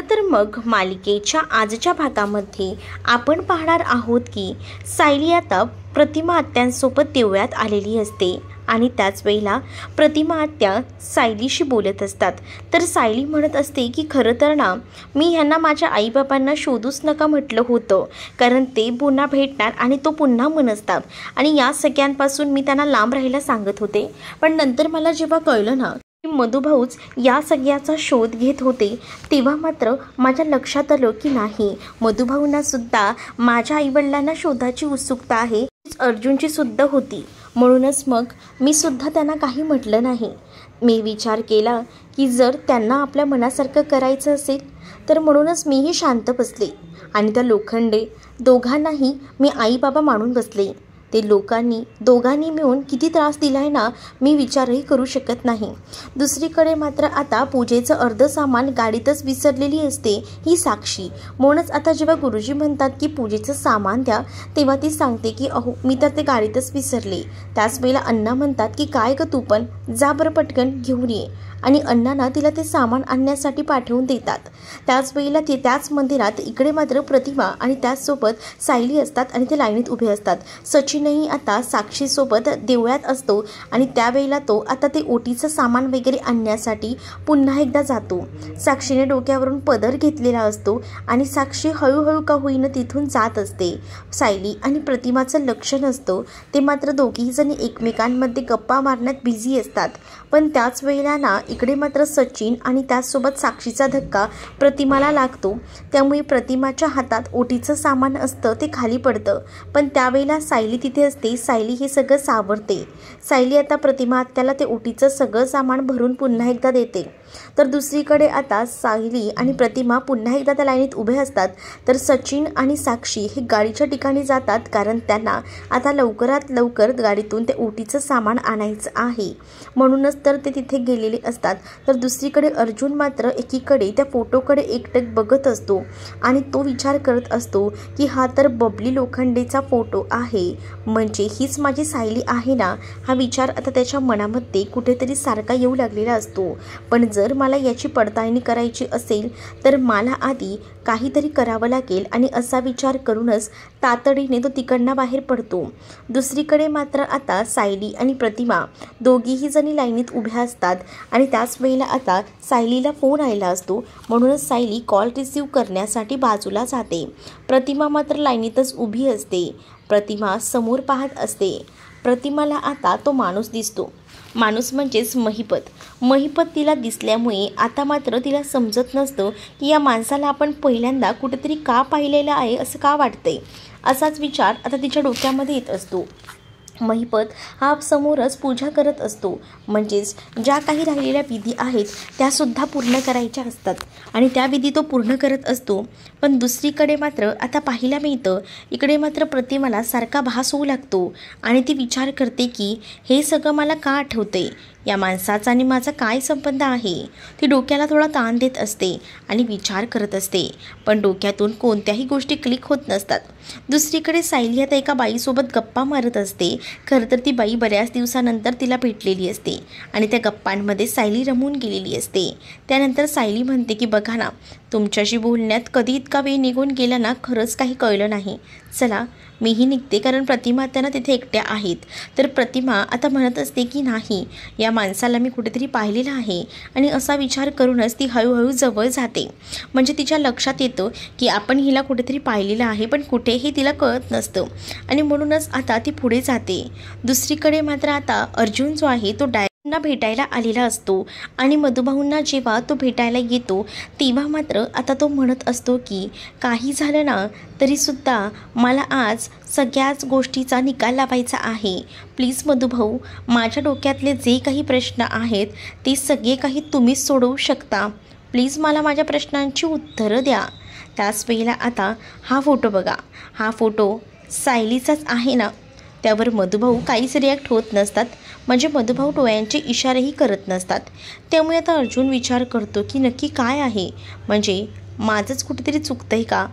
तर मग मालिकेच्या आजच्या भागामध्ये आपण पाहणार आहोत की सायली आता प्रतिमा आत्यांसोबत देवळात आलेली असते आणि त्याच वेळेला प्रतिमा आत्या सायलीशी बोलत असतात। तर सायली म्हणत असते की खरं तर ना मी ह्यांना माझ्या आईबाबांना शोधूच नका म्हटलं होतं, कारण ते पुन्हा भेटणार आणि तो पुन्हा मनस्ताप आणि या सगळ्यांपासून मी त्यांना लांब राहायला सांगत होते। पण नंतर मला जेव्हा कळलं ना मधुभाऊच या सगळ्याचा शोध घेत होते तेव्हा मात्र माझ्या लक्षात आलं की नाही, मधुभाऊंना सुद्धा माझ्या आईवडिलांना शोधाची उत्सुकता आहे, अर्जुनची सुद्धा होती। म्हणूनच मग मी सुद्धा त्यांना काही म्हटलं नाही। मी विचार केला की जर त्यांना आपल्या मनासारखं करायचं असेल तर म्हणूनच मीही शांत बसले आणि त्या लोखंडे दोघांनाही मी आई बाबा मानून बसले। ते दोघांनी मिळून किती त्रास दिलाय ना मी विचारही करू शकत नाही। दुसरीकडे मात्र आता पूजेचं अर्ध सामान गाडीतच विसरलेली असते ही साक्षी। म्हणूनच आता जेव्हा गुरुजी म्हणतात की पूजेचं सामान द्या तेव्हा ती सांगते की अहो मी तर ते गाडीतच विसरले। त्याच वेळेला अण्णा म्हणतात की काय ग तू पण जा बरं पटकन घेऊन ये, आणि अण्णांना तिला ते सामान आणण्यासाठी पाठवून देतात। त्याच वेळेला ते त्याच मंदिरात इकडे मात्र प्रतिमा आणि त्याचसोबत सायली असतात आणि ते लाईनीत उभे असतात। सचिनही आता साक्षीसोबत देवळात असतो आणि त्यावेळेला तो आता ते ओटीचं सामान वगैरे आणण्यासाठी पुन्हा एकदा जातो। साक्षीने डोक्यावरून पदर घेतलेला असतो आणि साक्षी हळूहळू का होईना तिथून जात असते। सायली आणि प्रतिमाचं लक्ष नसतं, ते मात्र दोघीही जणी एकमेकांमध्ये गप्पा मारण्यात बिझी असतात। पण त्याच वेळेला ना इकडे मात्र सचिन आणि त्याचसोबत साक्षीचा धक्का प्रतिमाला लागतो, त्यामुळे प्रतिमाच्या हातात ओटीचं सामान असतं ते खाली पडतं। पण त्यावेळेला सायली तिथे असते, सायली हे सगळं सावरते। सायली आता प्रतिमा आत्याला ते ओटीचं सगळं सामान भरून पुन्हा एकदा देते। तर दुसरीकडे आता सायली आणि प्रतिमा पुन्हा एकदा त्या लाईनीत उभे असतात। तर सचिन आणि साक्षी हे गाडीच्या ठिकाणी जातात, कारण त्यांना आता लवकरात लवकर गाडीतून ते ओटीचं सामान आणायचं आहे, म्हणूनच तर ते तिथे गेलेले असतात। तर दुसरीकडे अर्जुन मात्र एकीकडे त्या फोटोकडे एकटक बघत असतो आणि तो विचार करत असतो की हा तर बबली लोखंडेचा फोटो आहे, म्हणजे हीच माझी सायली आहे ना। हा विचार आता त्याच्या मनामध्ये कुठेतरी सारखा येऊ लागलेला असतो। पण जर मला याची पडताळणी करायची असेल तर मला आधी काहीतरी करावं लागेल, आणि असा विचार करूनच तातडीने तो तिकडनं बाहेर पडतो। दुसरीकडे मात्र आता सायली आणि प्रतिमा दोघीही जणी लाईनीत उभ्या असतात आणि त्याच वेळेला आता सायलीला फोन आलेला असतो, म्हणूनच सायली कॉल रिसीव्ह करण्यासाठी बाजूला जाते। प्रतिमा मात्र लाईनीतच उभी असते। प्रतिमा समोर पाहत असते। प्रतिमाला आता तो माणूस दिसतो, माणूस म्हणजेच महिपत तिला दिसल्यामुळे आता मात्र तिला समजत नसतं की या माणसाला आपण पहिल्यांदा कुठेतरी का पाहिलेलं आहे, असं का वाटतंय। असाच विचार आता तिच्या डोक्यामध्ये येत असतो। महिपत हा समोरच पूजा करत असतो, म्हणजेच ज्या काही राहिलेल्या विधी आहेत त्यासुद्धा पूर्ण करायच्या असतात आणि त्या विधी तो पूर्ण करत असतो। पण दुसरीकडे मात्र आता पाहायला मिळतं इकडे मात्र प्रतिमाला सारखा भास होऊ लागतो आणि ती विचार करते की हे सगळं मला का आठवतंय, या माणसाचा आणि माझा काय संबंध आहे। ती डोक्याला थोडा ताण देत असते आणि विचार करत असते, पण डोक्यातून कोणत्याही गोष्टी क्लिक होत नसतात। दुसरीकडे सायली आता एका बाईसोबत गप्पा मारत असते। खरं तर ती बाई बऱ्याच दिवसानंतर तिला भेटलेली असते आणि त्या गप्पांमध्ये सायली रमून गेलेली असते। त्यानंतर सायली म्हणते की बघा ना, तुमच्याशी बोलण्यात कधी इतका वेळ निघून गेला ना खरंच काही कळलं नाही। चला मीही निघते, कारण प्रतिमा त्यांना तिथे एकट्या आहेत। तर प्रतिमा आता म्हणत असते की नाही, या माणसाला मी कुठेतरी पाहिलेलं आहे, आणि असा विचार करूनच ती हळूहळू जवळ जाते। म्हणजे तिच्या लक्षात येतं की आपण हिला कुठेतरी पाहिलेलं आहे, पण कुठेही तिला कळत नसतं, आणि म्हणूनच आता ती पुढे जाते। दुसरीकडे मात्र आता अर्जुन जो आहे तो डायरेक्टना भेटायला आलेला असतो आणि मधुभाऊंना जेव्हा तो भेटायला येतो तेव्हा मात्र आता तो म्हणत असतो की काही झालं ना तरीसुद्धा मला आज सगळ्याच गोष्टीचा निकाल लावायचा आहे। प्लीज मधुभाऊ, माझ्या डोक्यातले जे काही प्रश्न आहेत ते सगळे काही तुम्हीच सोडवू शकता, प्लीज मला माझ्या प्रश्नांची उत्तरं द्या। त्याच वेळेला आता हा फोटो बघा, हा फोटो सायलीचाच आहे ना। त्यावर मधुभाऊ काहीच रिॲक्ट होत नसतात, म्हणजे मधुभाऊ डोळ्यांचे इशारेही करत नसतात। त्यामुळे आता अर्जुन विचार करतो की नक्की काय आहे, म्हणजे माझंच कुठेतरी चुकतंय का।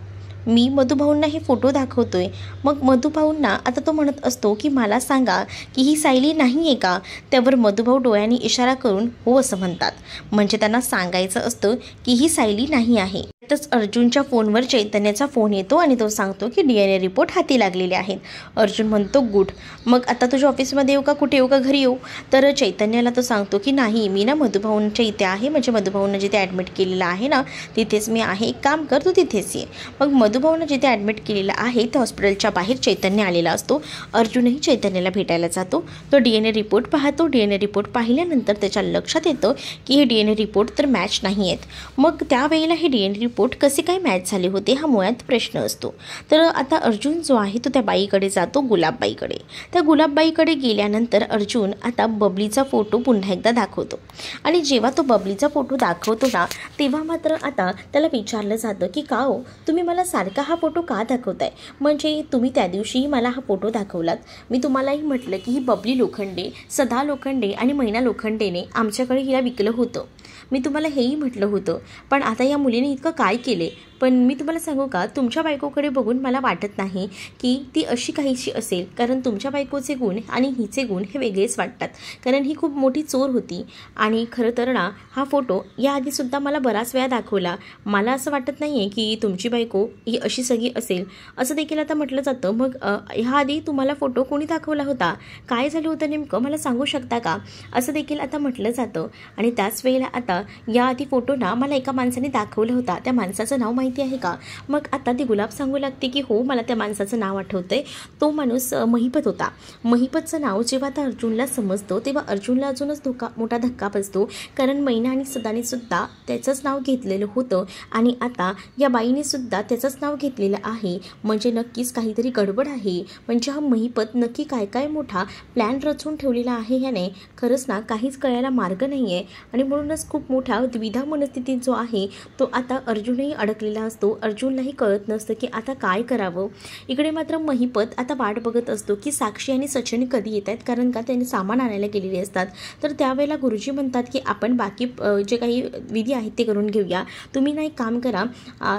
मी मधुभाऊंना हे फोटो दाखवतोय. मग मधुभाऊंना आता तो म्हणत असतो की मला सांगा की ही सायली नाही आहे का. त्यावर मधुभाऊ डोळ्यांनी इशारा करून हो असं म्हणतात. म्हणजे त्यांना सांगायचं असतं की ही सायली नाही आहे. त्यातच अर्जुनच्या फोनवर चैतन्याचा फोन येतो आणि तो सांगतो की DNA रिपोर्ट हाती लागलेले आहेत. अर्जुन म्हणतो गुड. मग आता तुझ्या ऑफिसमध्ये येऊ का, कुठे येऊ का, घरी येऊ. तर चैतन्याला तो सांगतो की नाही, मी ना मधुभाऊंच्या इथे आहे. म्हणजे मधुभाऊंना जिथे ॲडमिट केलेलं आहे ना तिथेच मी आहे. एक काम कर, तू तिथेच ये. मग मधुभाऊंना जिथे ॲडमिट केलेलं आहे त्या हॉस्पिटलच्या बाहेर चैतन्य आलेला असतो. अर्जुनही चैतन्याला भेटायला जातो. तो DNA रिपोर्ट पाहतो. DNA रिपोर्ट पाहिल्यानंतर त्याच्या लक्षात येतं की हे DNA रिपोर्ट तर मॅच नाही आहेत. मग त्यावेळेला हे DNA रिपोर्ट कसे काय मॅच झाले होते हा मुळात प्रश्न असतो. तर आता अर्जुन जो आहे तो त्या बाईकडे जातो, गुलाबबाईकडे. त्या गुलाबबाईकडे गेल्यानंतर अर्जुन आता बबलीचा फोटो पुन्हा एकदा दाखवतो. आणि जेव्हा तो बबलीचा फोटो दाखवतो ना तेव्हा मात्र आता त्याला विचारलं जातं की का हो तुम्ही मला सारखा हा फोटो का दाखवताय. म्हणजे तुम्ही त्या दिवशीही मला हा फोटो दाखवलात. मी तुम्हालाही म्हटलं की ही बबली लोखंडे, सदा लोखंडे आणि मैना लोखंडेने आमच्याकडे हिला विकलं होतं. मी तुम्हाला हेही म्हटलं होतं. पण आता या मुलीने इतकं काय केले. पण मी तुम्हाला सांगू का, तुमच्या बायकोकडे बघून मला वाटत नाही की ती अशी काहीशी असेल. कारण तुमच्या बायकोचे गुण आणि हिचे गुण हे वेगळेच वाटतात. कारण ही खूप मोठी चोर होती. आणि खरं तर ना हा फोटो याआधीसुद्धा मला बराच वेळा दाखवला. मला असं वाटत नाही आहे की तुमची बायको ही अशी सगळी असेल असं देखील आता म्हटलं जातं. मग ह्याआधी तुम्हाला फोटो कोणी दाखवला होता, काय झालं होतं नेमकं मला सांगू शकता का, असं देखील आता म्हटलं जातं. आणि त्याच वेळेला आता याआधी फोटो ना मला एका माणसाने दाखवला होता. त्या माणसाचं नाव माहिती आहे का. मग आता ती गुलाब सांगू लागते की हो मला त्या माणसाचं नाव आठवतंय. तो माणूस महिपत होता. महिपतचं नाव जेव्हा आता अर्जुनला समजतं तेव्हा अर्जुनला अजूनच मोठा धक्का बसतो. कारण मैना आणि सदाने सुद्धा त्याचंच नाव घेतलेलं होतं आणि आता या बाईने सुद्धा त्याचंच नाव घेतलेलं आहे. म्हणजे नक्कीच काहीतरी गडबड आहे. म्हणजे हा महिपत नक्की काय काय मोठा प्लॅन रचून ठेवलेला आहे ह्याने. खरंच ना काहीच कळायला मार्ग नाही आहे. आणि म्हणूनच खूप मोठा द्विधा मनस्थितीत जो आहे तो आता अर्जुनही अडकलेला असतो. अर्जुनलाही कळत नसतं की आता काय करावं. इकडे मात्र महिपत आता वाट बघत असतो की साक्षी आणि सचिन कधी येत आहेत. कारण का त्यांनी सामान आणायला गेलेले असतात. तर त्यावेळेला गुरुजी म्हणतात की आपण बाकी जे काही विधी आहेत ते करून घेऊया. तुम्ही ना एक काम करा,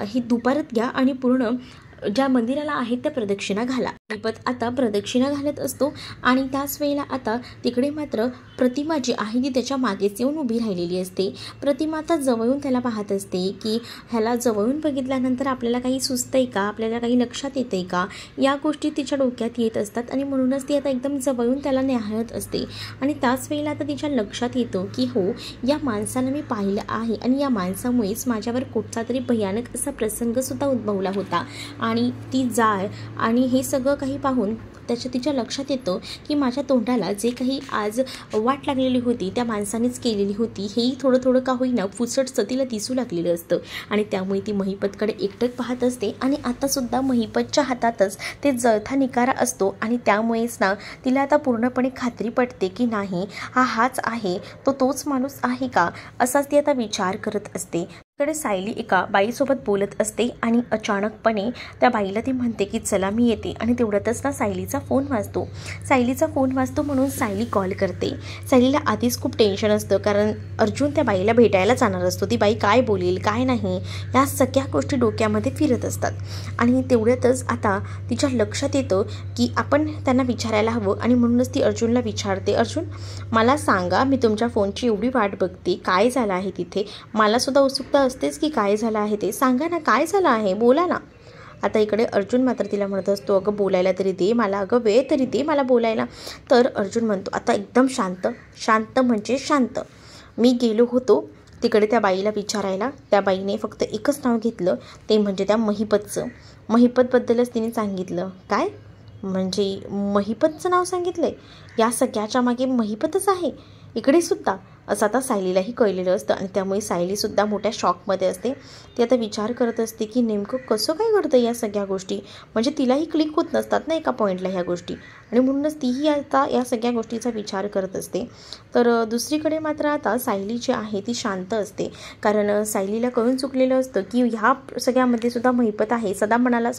ही दुपारात घ्या आणि पूर्ण ज्या मंदिराला आहेत त्या प्रदक्षिणा घाला. महिपत आता प्रदक्षिणा घालत असतो. आणि त्याच वेळेला आता तिकडे मात्र प्रतिमा जी आहे ती त्याच्या मागेच येऊन उभी राहिलेली असते. प्रतिमा आता जवळून त्याला पाहत असते की ह्याला जवळून बघितल्यानंतर आपल्याला काही सुचतंय का, आपल्याला काही लक्षात येतंय का, या गोष्टी तिच्या डोक्यात येत असतात. आणि म्हणूनच ती आता एकदम जवळून त्याला निहाळत असते. आणि त्याच वेळेला आता तिच्या लक्षात येतं की हो या माणसाला मी पाहिलं आहे आणि या माणसामुळेच माझ्यावर कुठचा तरी भयानक असा प्रसंगसुद्धा उद्भवला होता. आणि ती जाळ आणि हे सगळं काही पाहून तिच्या लक्षात येतं की माझ्या तोंडाला जे काही आज वाट लागलेली होती त्या माणसानेच केलेली होती. हेही थोडं थोडं का होईना फुसटचं तिला दिसू लागलेलं असतं. आणि त्यामुळे ती महिपतकडे एकटक पाहत असते. आणि आतासुद्धा महिपतच्या हातातच ते जळता निकारा असतो. आणि त्यामुळेच ना तिला आता पूर्णपणे खात्री पटते की नाही हा हाच आहे, तोच माणूस आहे का, असाच ती आता विचार करत असते. कडे सायली एका बाईसोबत बोलत असते आणि अचानकपणे त्या बाईला ती म्हणते की चला मी येते. आणि तेवढ्यातच ना सायलीचा फोन वाजतो म्हणून सायली कॉल करते. सायलीला आधीच खूप टेन्शन असतं कारण अर्जुन त्या बाईला भेटायला जाणार असतो. ती बाई काय बोलेल काय नाही या सगळ्या गोष्टी डोक्यामध्ये फिरत असतात. आणि तेवढ्यातच आता तिच्या लक्षात येतं की आपण त्यांना विचारायला हवं. आणि म्हणूनच ती अर्जुनला विचारते, अर्जुन मला सांगा, मी तुमच्या फोनची एवढी वाट बघते, काय झालं आहे तिथे. मला सुद्धा उत्सुकता असतेच की काय झालं आहे ते, सांगा ना काय झालं आहे, बोला ना. आता इकडे अर्जुन मात्र तिला म्हणत असतो अगं बोलायला तरी दे मला, अगं वेळ तरी दे मला बोलायला. तर अर्जुन म्हणतो आता एकदम शांत म्हणजे शांत. मी गेलो होतो तिकडे त्या बाईला विचारायला. त्या बाईने फक्त एकच नाव घेतलं, ते म्हणजे त्या महिपतचं. महिपतबद्दलच तिने सांगितलं. काय म्हणजे महिपतचं नाव सांगितलं आहे, या सगळ्याच्या मागे महिपतच आहे इकडे सुद्धा, असं आता सायलीलाही कळलेलं असतं. आणि त्यामुळे सायलीसुद्धा मोठ्या शॉकमध्ये असते. ती आता विचार करत असते की नेमकं कसं काय घडतं या सगळ्या गोष्टी. म्हणजे तिलाही क्लिक होत नसतात ना एका पॉईंटला ह्या गोष्टी. आणि म्हणूनच तीही आता या सगळ्या गोष्टीचा विचार करत असते. तर दुसरीकडे मात्र आता सायली जी आहे ती शांत असते. कारण सायलीला कळून चुकलेलं असतं की ह्या सगळ्यामध्ये सुद्धा महिपत आहे.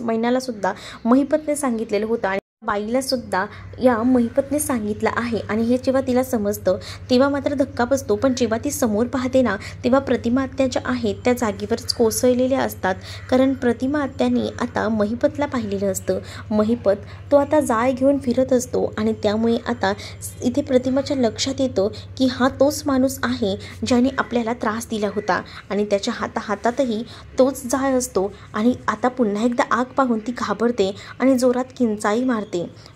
मैनाला सुद्धा महिपतने सांगितलेलं होतं. बाईला सुद्धा या महिपतने सांगितलं आहे आणि हे जेव्हा तिला समजतं तेव्हा मात्र धक्का बसतो. पण जेव्हा ती समोर पाहते ना तेव्हा प्रतिमा आत्या ज्या आहेत त्या जागेवरच कोसळलेल्या असतात. कारण प्रतिमा आत्याने आता महिपतला पाहिलेलं असतं. महिपत तो आता जाळ घेऊन फिरत असतो आणि त्यामुळे आता इथे प्रतिमाच्या लक्षात येतं की हा तोच माणूस आहे ज्याने आपल्याला त्रास दिला होता आणि त्याच्या हातातही तोच जाळ असतो. आणि आता पुन्हा एकदा आग पाहून ती घाबरते आणि जोरात किंचाळी मारते.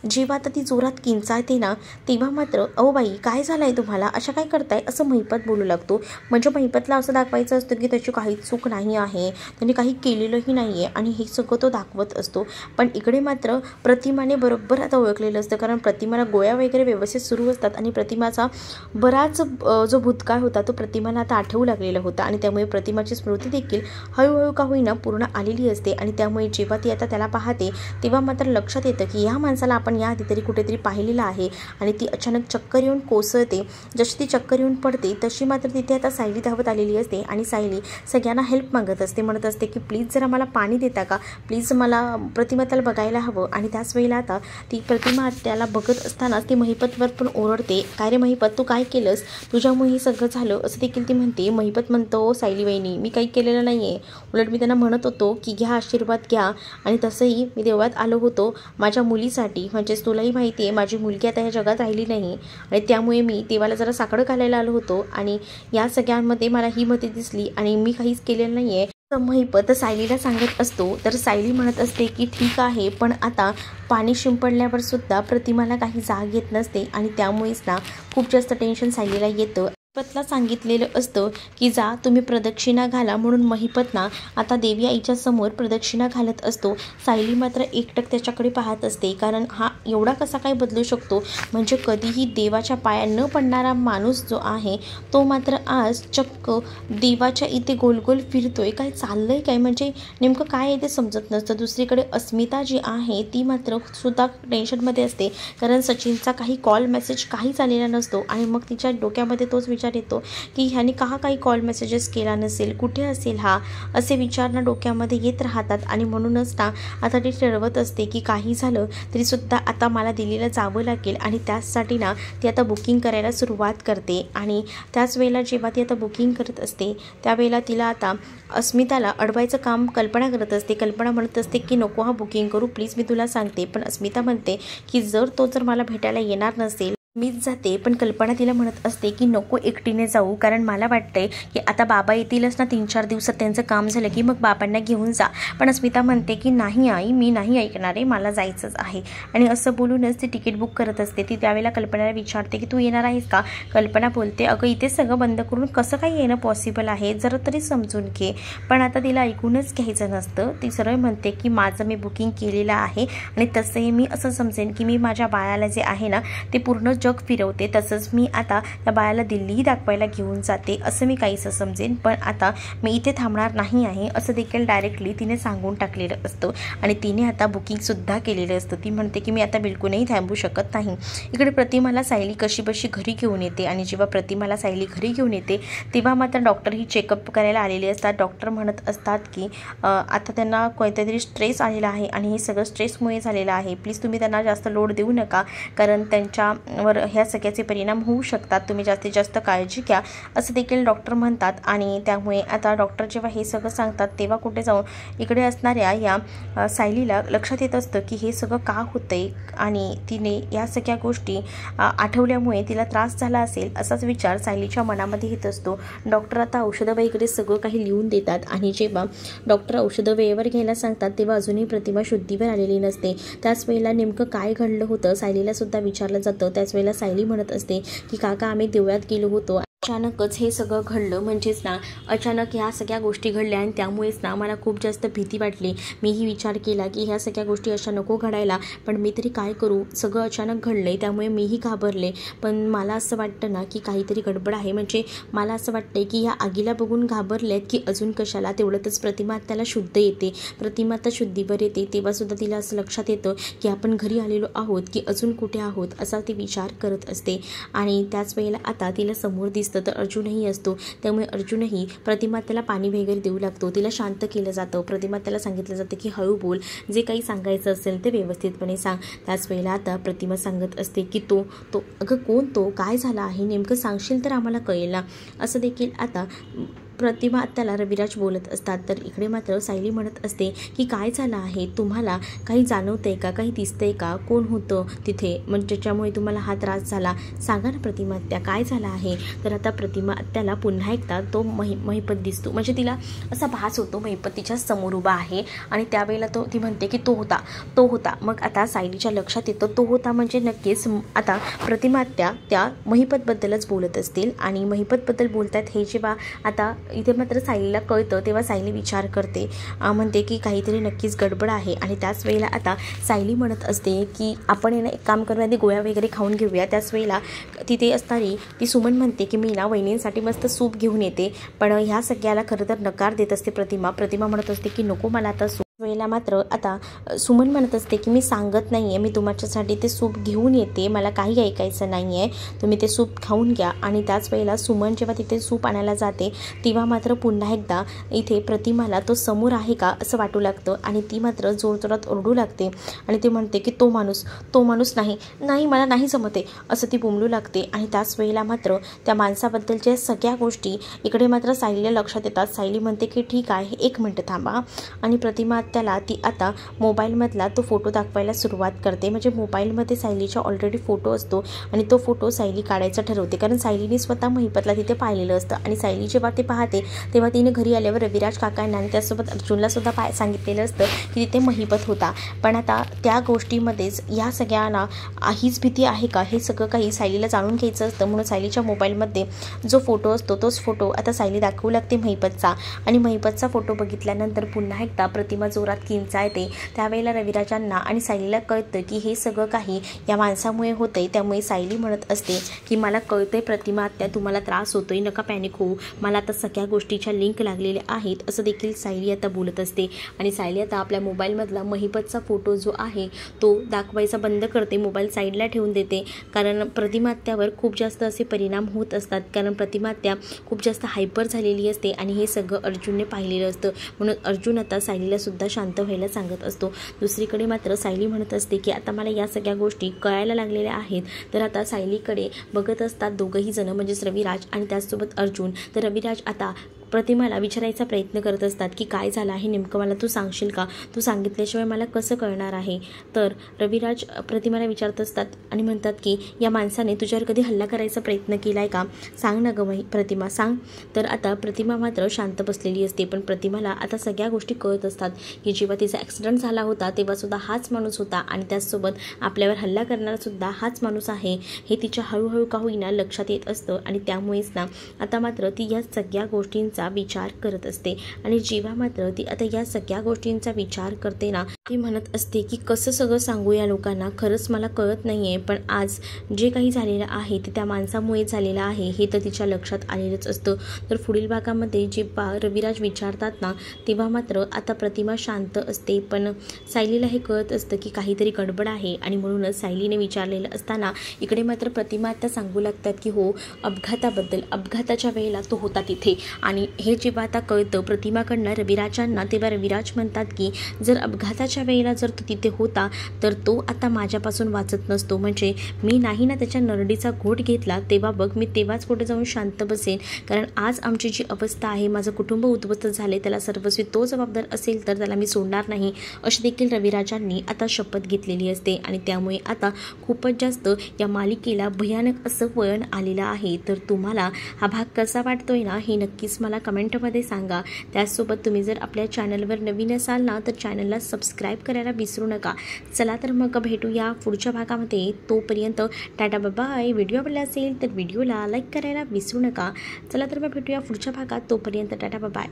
जेव्हा आता ती जोरात किंचाळते ना तेव्हा मात्र अहो बाई काय झालंय तुम्हाला, अशा काय करताय असं महिपत बोलू लागतो. म्हणजे महिपतला असं दाखवायचं असतं की त्याची काही चूक नाही आहे, त्याने काही केलेलंही नाही आहे आणि हे सगळं तो दाखवत असतो. पण इकडे मात्र प्रतिमाने बरोबर आता ओळखलेलं असतं. कारण प्रतिमाला गोळ्या वगैरे व्यवस्थित सुरू असतात आणि प्रतिमाचा बराच जो भूतकाळ होता तो प्रतिमाला आता आठवू लागलेला होता आणि त्यामुळे प्रतिमाची स्मृती देखील हळूहळू का होईना पूर्ण आलेली असते. आणि त्यामुळे जेव्हा ती आता त्याला पाहते तेव्हा मात्र लक्षात येतं की या माणसाला आपण याआधी तरी कुठेतरी पाहिलेलं आहे. आणि ती अचानक चक्कर येऊन कोसळते. जशी ती चक्कर येऊन पडते तशी मात्र तिथे आता सायली धावत आलेली असते आणि सायली सगळ्यांना हेल्प मागत असते. म्हणत असते की प्लीज जरा मला पाणी देता का, प्लीज मला प्रतिमा त्याला बघायला हवं. आणि त्याच वेळेला आता ती प्रतिमा त्याला बघत असतानाच ती महिपतवर पण ओरडते, काय रे महिपत तू काय केलंस, तुझ्यामुळे हे सगळं झालं असं देखील ती म्हणते. महिपत म्हणतो सायली वहिनी मी काही केलेलं नाही आहे, उलट मी त्यांना म्हणत होतो की घ्या आशीर्वाद घ्या आणि तसंही मी देवळात आलो होतो माझ्या मुलीसाठी, म्हणजेच तुलाही माहिती आहे माझी मुलगी आता ह्या जगात राहिली नाही आणि त्यामुळे मी देवाला जरा साकडं घालायला आलो होतो आणि या सगळ्यांमध्ये मला ही मते दिसली आणि मी काहीच केलेलं नाही आहे महिपत सायलीला सांगत असतो. तर सायली म्हणत असते की ठीक आहे, पण आता पाणी शिंपडल्यावर सुद्धा प्रतिमाला काही जाग येत नसते आणि त्यामुळेच ना खूप जास्त टेन्शन सायलीला येतं. महिपतला सांगितलेलं असतं की जा तुम्ही प्रदक्षिणा घाला म्हणून महिपत ना आता देवी आईच्या समोर प्रदक्षिणा घालत असतो. सायली मात्र एकटक त्याच्याकडे पाहत असते कारण हा एवढा कसा काय बदलू शकतो. म्हणजे कधीही देवाच्या पाया न पडणारा माणूस जो आहे तो मात्र आज चक्क देवाच्या इथे गोलगोल फिरतोय. काय चाललंय काय, म्हणजे नेमकं काय आहे ते समजत नसतं. दुसरीकडे अस्मिता जी आहे ती मात्र सुद्धा टेन्शनमध्ये असते कारण सचिनचा काही कॉल मेसेज काहीच आलेला नसतो आणि मग तिच्या डोक्यामध्ये तोच विचार येतो की ह्याने काही कॉल मेसेजेस केला नसेल, कुठे असेल हा, असे विचार ना डोक्यामध्ये येत राहतात. आणि म्हणूनच ना आता ती ठरवत असते की काही झालं तरी सुद्धा आता मला दिल्लीला जावं लागेल आणि त्याचसाठी ना ती आता बुकिंग करायला सुरुवात करते. आणि त्याच वेळेला जेव्हा ती आता बुकिंग करत असते त्यावेळेला तिला आता अस्मिताला अडवायचं काम कल्पना करत असते. कल्पना म्हणत असते की नको हा बुकिंग करू प्लीज, मी तुला सांगते. पण अस्मिता म्हणते की जर मला भेटायला येणार नसेल मीच जाते. पण कल्पना तिला म्हणत असते की नको एकटीने जाऊ, कारण मला वाटतंय की आता बाबा येतीलच ना 3-4 दिवसात, त्यांचं काम झालं की मग बाबांना घेऊन जा. पण अस्मिता म्हणते की नाही आई मी नाही ऐकणार आहे, मला जायचंच आहे. आणि असं बोलूनच ती तिकीट बुक करत असते. ती त्यावेळेला कल्पनाला विचारते की तू येणार आहेस का. कल्पना बोलते अगं इथे सगळं बंद करून कसं काही येणं पॉसिबल आहे, जरा तरी समजून घे. पण आता तिला ऐकूनच घ्यायचं नसतं. ती सरळ म्हणते की माझं मी बुकिंग केलेलं आहे आणि तसंही मी असं समजेन की मी माझ्या बाळाला जे आहे ना ते पूर्ण जग फिरवते, तसंच मी आता त्या बाळाला दिल्ली दाखवायला घेऊन जाते असं मी काहीसं समजेन. पण आता मी इथे थांबणार नाही आहे असं देखील डायरेक्टली तिने सांगून टाकलेलं असतं आणि तिने आता बुकिंगसुद्धा केलेलं असतं. ती म्हणते की मी आता बिलकुलही थांबू शकत नाही. इकडे प्रतिमाला सायली कशीबशी घरी घेऊन येते आणि जेव्हा प्रतिमाला सायली घरी घेऊन येते तेव्हा मात्र डॉक्टर ही चेकअप करायला आलेले असतात. डॉक्टर म्हणत असतात की आता त्यांना कोणत्यातरी स्ट्रेस आलेला आहे आणि हे सगळं स्ट्रेसमुळे झालेलं आहे, प्लीज तुम्ही त्यांना जास्त लोड देऊ नका कारण त्यांच्यावर ह्या सगळ्याचे परिणाम होऊ शकतात, तुम्ही जास्तीत जास्त काळजी घ्या असं देखील डॉक्टर म्हणतात. आणि त्यामुळे आता डॉक्टर जेव्हा हे सगळं सांगतात तेव्हा कुठे जाऊन इकडे असणाऱ्या या सायलीला लक्षात येत असतं की हे सगळं का होतंय आणि तिने या सगळ्या गोष्टी आठवल्यामुळे तिला त्रास झाला असेल असाच विचार सायलीच्या मनामध्ये येत असतो. डॉक्टर आता औषधं वगैरे सगळं काही लिहून देतात आणि जेव्हा डॉक्टर औषधं वेळेवर घ्यायला सांगतात तेव्हा अजूनही प्रतिमा शुद्धीवर आलेली नसते. त्याच वेळेला नेमकं काय घडलं होतं सायलीला सुद्धा विचारलं जातं. त्याच वेळेला सायली म्हणत असते की काका आम्ही देवळात गेलो होतो, अचानकच हे सगळं घडलं, म्हणजेच ना अचानक ह्या सगळ्या गोष्टी घडल्या आणि त्यामुळेच ना मला खूप जास्त भीती वाटली. मीही विचार केला की ह्या सगळ्या गोष्टी अशा नको घडायला, पण मी तरी काय करू, सगळं अचानक घडलंय त्यामुळे मीही घाबरले. पण मला असं वाटतं ना की काहीतरी गडबड आहे, म्हणजे मला असं वाटतंय की ह्या आगीला बघून घाबरल्यात की अजून कशाला. तेवढ्यातच प्रतिमा त्याला शुद्ध येते. प्रतिमा आता शुद्धीवर येते तेव्हा सुद्धा तिला असं लक्षात येतं की आपण घरी आलेलो आहोत की अजून कुठे आहोत असा ती विचार करत असते. आणि त्याच वेळेला आता तिला समोर दिसतं तर अर्जुनही असतो. त्यामुळे अर्जुनही प्रतिमा त्याला पाणी वगैरे देऊ लागतो. तिला शांत केलं जातं. प्रतिमा त्याला सांगितलं जातं की हळू बोल, जे काही सांगायचं असेल ते व्यवस्थितपणे सांग. त्याच वेळेला आता प्रतिमा सांगत असते की तो अगं कोण तो, काय झालं आहे नेमकं सांगशील तर आम्हाला कळेल ना, असं देखील आता प्रतिमा त्याला रविराज बोलत असतात. तर इकडे मात्र सायली म्हणत असते की काय झालं आहे, तुम्हाला काही जाणवतंय का, काही दिसतंय का, कोण होतं तिथे म्हणजे ज्याच्यामुळे तुम्हाला हा त्रास झाला, सांगा ना प्रतिमा आत्या काय झालं आहे. तर आता प्रतिमा आत्याला पुन्हा एकदा तो महिपत दिसतो. म्हणजे तिला असा भास होतो महिपत तिच्या समोर उभा आहे आणि त्यावेळेला ती म्हणते की तो होता. मग आता सायलीच्या लक्षात येतं तो होता म्हणजे नक्कीच आता प्रतिमा आत्या त्या महिपतबद्दलच बोलत असतील आणि महिपतबद्दल बोलतात हे जेव्हा आता इथे मात्र सायलीला कळतं तेव्हा सायली विचार करते, म्हणते की काहीतरी नक्कीच गडबड आहे. आणि त्याच वेळेला आता सायली म्हणत असते की आपण एक काम करूया, आधी गोळ्या वगैरे खाऊन घेऊया. त्याच वेळेला तिथे असणारी ती सुमन म्हणते की मी ना वहिनींसाठी मस्त सूप घेऊन येते. पण ह्या सगळ्याला खरं तर नकार देत असते प्रतिमा म्हणत असते की नको मला आता वेळेला मात्र आता सुमन म्हणत असते की मी सांगत नाही आहे, मी तुमच्यासाठी ते सूप घेऊन येते, मला काही ऐकायचं नाही आहे, तुम्ही ते सूप खाऊन घ्या. आणि त्याच वेळेला सुमन जेव्हा तिथे सूप आणायला जाते तेव्हा मात्र पुन्हा एकदा इथे प्रतिमाला तो समोर आहे का असं वाटू लागतं आणि ती मात्र जोरजोरात ओरडू लागते आणि ती म्हणते की तो माणूस नाही मला नाही जमते असं ती बोंबलू लागते. आणि त्याच वेळेला मात्र त्या माणसाबद्दलच्या सगळ्या गोष्टी इकडे मात्र सायलीला लक्षात येतात. सायली म्हणते की ठीक आहे, 1 मिनिट थांबा. आणि प्रतिमा त्याला ती आता मोबाईलमधला तो फोटो दाखवायला सुरुवात करते. म्हणजे मोबाईलमध्ये सायलीचा ऑलरेडी फोटो असतो आणि तो फोटो सायली काढायचा ठरवते, कारण सायलीने स्वतः महिपतला तिथे पाहिलेलं असतं. आणि सायली जेव्हा ते पाहते तेव्हा तिने घरी आल्यावर रविराज काकांना आणि त्यासोबत अर्जुनला सुद्धा सांगितलेलं असतं की तिथे महिपत होता. पण आता त्या गोष्टीमध्येच या सगळ्यांना हीच भीती आहे का हे सगळं काही सायलीला जाणून घ्यायचं असतं. म्हणून सायलीच्या मोबाईलमध्ये जो फोटो असतो तोच फोटो आता सायली दाखवू लागते महिपतचा. आणि महिपतचा फोटो बघितल्यानंतर पुन्हा एकदा प्रतिमा जोरात किंचा येते. त्यावेळेला रविराजांना आणि सायलीला कळतं की हे सगळं काही या माणसामुळे होतंय. त्यामुळे सायली म्हणत असते की मला कळतंय प्रतिमा आत्या, तुम्हाला त्रास होतोय, नका पॅनिक होऊ, मला आता सगळ्या गोष्टीच्या लिंक लागलेल्या आहेत असं देखील सायली आता बोलत असते. आणि सायली आता आपल्या मोबाईलमधला महिपतचा फोटो जो आहे तो दाखवायचा बंद करते, मोबाईल साईडला ठेवून देते. कारण प्रतिमा आत्यावर खूप जास्त असे परिणाम होत असतात, कारण प्रतिमा आत्या खूप जास्त हायपर झालेली असते आणि हे सगळं अर्जुनने पाहिलेलं असतं. म्हणून अर्जुन आता सायलीला सुद्धा शांत व्हायला सांगत असतो. दुसरीकडे मात्र सायली म्हणत असते की आता मला या सगळ्या गोष्टी कळायला लागलेल्या आहेत. तर आता सायलीकडे बघत असतात दोघंही जण, म्हणजेच रविराज आणि त्याचसोबत अर्जुन. तर रविराज आता प्रतिमाला विचारायचा प्रयत्न करत असतात की काय झालं आहे नेमकं, मला तू सांगशील का, तू सांगितल्याशिवाय मला कसं कळणार आहे. तर रविराज प्रतिमाला विचारत असतात आणि म्हणतात की या माणसाने तुझ्यावर कधी हल्ला करायचा प्रयत्न केला आहे का, सांग ना गं प्रतिमा सांग. तर आता प्रतिमा मात्र शांत बसलेली असते. पण प्रतिमाला आता सगळ्या गोष्टी कळत असतात की जेव्हा तिचा ॲक्सिडेंट झाला होता तेव्हासुद्धा हाच माणूस होता आणि त्याचसोबत आपल्यावर हल्ला करणारासुद्धा हाच माणूस आहे हे तिच्या हळूहळू का होईना लक्षात येत असतं. आणि त्यामुळेच ना आता मात्र ती या सगळ्या गोष्टींचा विचार करत असते. आणि जेव्हा मात्र ती आता या सगळ्या गोष्टींचा विचार करते ना, ती म्हणत असते की कसं सगळं सांगू या लोकांना, खरंच मला कळत नाही आहे. पण आज जे काही झालेलं आहे ते त्या माणसामुळे झालेलं आहे हे तर तिच्या लक्षात आलेलंच असतं. तर पुढील भागामध्ये जेव्हा रविराज विचारतात ना तेव्हा मात्र आता प्रतिमा शांत असते. पण सायलीला हे कळत असतं की काहीतरी गडबड आहे आणि म्हणूनच सायलीने विचारलेलं असताना इकडे मात्र प्रतिमा आता सांगू लागतात की हो अपघाताच्या वेळेला तो होता तिथे. आणि हे जेव्हा आता कळतं प्रतिमाकडनं रविराजांना तेव्हा रविराज म्हणतात की जर अपघाताच्या वेळेला जर तो तिथे होता तर तो आता माझ्यापासून वाचत नसतो. म्हणजे मी नाही ना त्याच्या नरडीचा घोट घेतला तेव्हा बघ मी तेव्हाच कुठे जाऊन शांत बसेन. कारण आज आमची जी अवस्था आहे, माझं कुटुंब उद्ध्वस्त झाले, त्याला सर्वस्वी तो जबाबदार असेल तर त्याला मी सोडणार नाही अशी देखील रविराजांनी आता शपथ घेतलेली असते. आणि त्यामुळे आता खूपच जास्त या मालिकेला भयानक असं वळण आलेलं आहे. तर तुम्हाला हा भाग कसा वाटतोय ना हे नक्कीच मला कमेंटमध्ये सांगा. त्याचसोबत तुम्ही जर आपल्या चॅनलवर नवीन असाल ना तर चॅनलला सबस्क्राईब करायला विसरू नका. चला तर मग भेटूया पुढच्या भागामध्ये. तोपर्यंत टाटा बाय. व्हिडिओ आवडला असेल तर व्हिडिओला लाईक करायला विसरू नका. चला तर मग भेटूया पुढच्या भागात. तोपर्यंत टाटा बाय.